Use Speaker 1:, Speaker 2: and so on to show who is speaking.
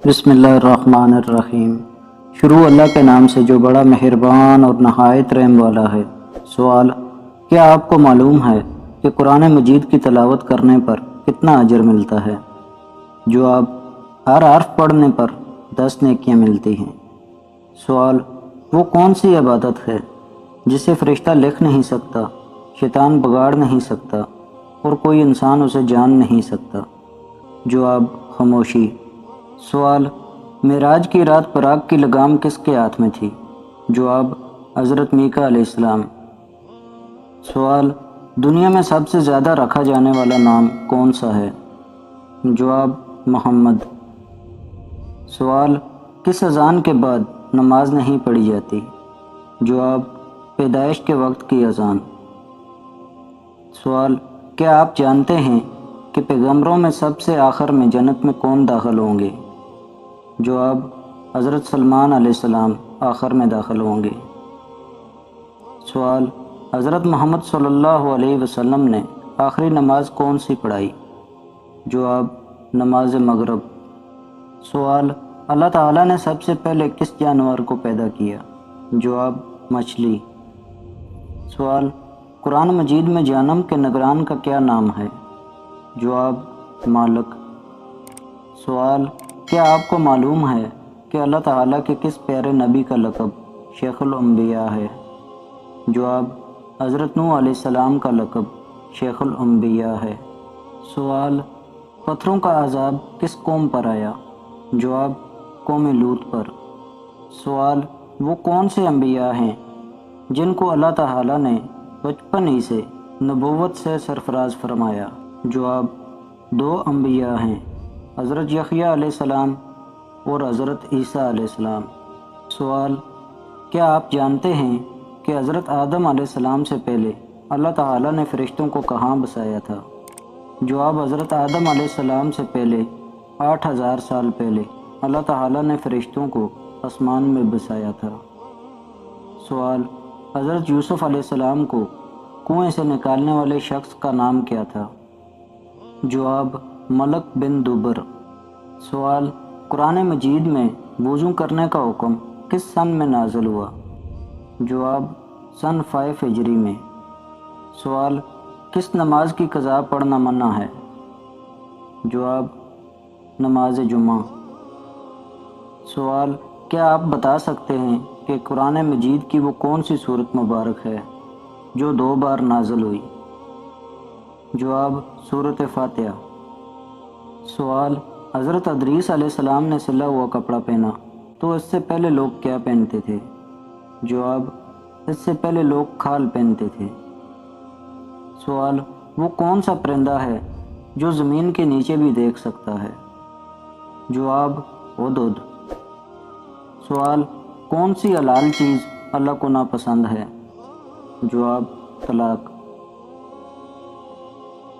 Speaker 1: بسم اللہ الرحمن الرحیم۔ شروع اللہ کے نام سے جو بڑا مہربان اور نہایت رحم والا ہے۔ سوال: کیا آپ کو معلوم ہے کہ قرآن مجید کی تلاوت کرنے پر کتنا اجر ملتا ہے؟ جواب: ہر حرف پڑھنے پر 10 نیکیاں ملتی ہیں۔ سوال: وہ کون سی عبادت ہے جسے فرشتہ لکھ نہیں سکتا، شیطان بگاڑ نہیں سکتا اور کوئی انسان اسے جان نہیں سکتا؟ جواب: خاموشی۔ سوال: معراج کی رات براق کی لگام کس کے ہاتھ میں تھی؟ جواب: حضرت میکا علیہ السلام۔ سوال: دنیا میں سب سے زیادہ رکھا جانے والا نام کون سا ہے؟ جواب: محمد۔ سوال: کس اذان کے بعد نماز نہیں پڑھی جاتی؟ جواب: پیدائش کے وقت کی اذان۔ سوال: کیا آپ جانتے ہیں کہ پیغمبروں میں سب سے آخر میں جنت میں کون داخل ہوں گے؟ جواب: حضرت سلمان علیہ السلام آخر میں داخل ہوں گے۔ سوال: حضرت محمد صلی اللہ علیہ وسلم نے آخری نماز کون سی پڑھائی؟ جواب: نماز مغرب۔ سوال: اللہ تعالیٰ نے سب سے پہلے کس جانور کو پیدا کیا؟ جواب: مچھلی۔ سوال: قرآن مجید میں جہنم کے نگران کا کیا نام ہے؟ جواب: مالک۔ سوال: کیا آپ کو معلوم ہے کہ اللہ تعالیٰ کے کس پیارے نبی کا لقب شیخ الانبیاء ہے؟ جواب: حضرت نوح علیہ السلام کا لقب شیخ الانبیاء ہے۔ سوال: پتھروں کا عذاب کس قوم پر آیا؟ جواب: قوم لوط پر۔ سوال: وہ کون سے انبیاء ہیں جن کو اللہ تعالیٰ نے بچپن ہی سے نبوت سے سرفراز فرمایا؟ جواب: 2 انبیاء ہیں، حضرت یحییٰ علیہ السلام اور حضرت عیسیٰ علیہ السلام۔ سوال: کیا آپ جانتے ہیں کہ حضرت آدم علیہ السلام سے پہلے اللہ تعالیٰ نے فرشتوں کو کہاں بسایا تھا؟ جواب: حضرت آدم علیہ السلام سے پہلے 8000 سال پہلے اللہ تعالیٰ نے فرشتوں کو آسمان میں بسایا تھا۔ سوال: حضرت یوسف علیہ السلام کو کنویں سے نکالنے والے شخص کا نام کیا تھا؟ جواب: ملک بن دبر۔ سوال: قرآن مجید میں وضو کرنے کا حکم کس سن میں نازل ہوا؟ جواب: سن 5 ہجری میں۔ سوال: کس نماز کی قضا پڑھنا منع ہے؟ جواب: نماز جمعہ۔ سوال: کیا آپ بتا سکتے ہیں کہ قرآن مجید کی وہ کون سی سورت مبارک ہے جو 2 بار نازل ہوئی؟ جواب: سورۃ فاتحہ۔ سوال: حضرت ادریس علیہ السلام نے سلا ہوا کپڑا پہنا تو اس سے پہلے لوگ کیا پہنتے تھے؟ جواب: اس سے پہلے لوگ کھال پہنتے تھے۔ سوال: وہ کون سا پرندہ ہے جو زمین کے نیچے بھی دیکھ سکتا ہے؟ جواب: ہدہد۔ سوال: کون سی حلال چیز اللہ کو ناپسند ہے؟ جواب: طلاق۔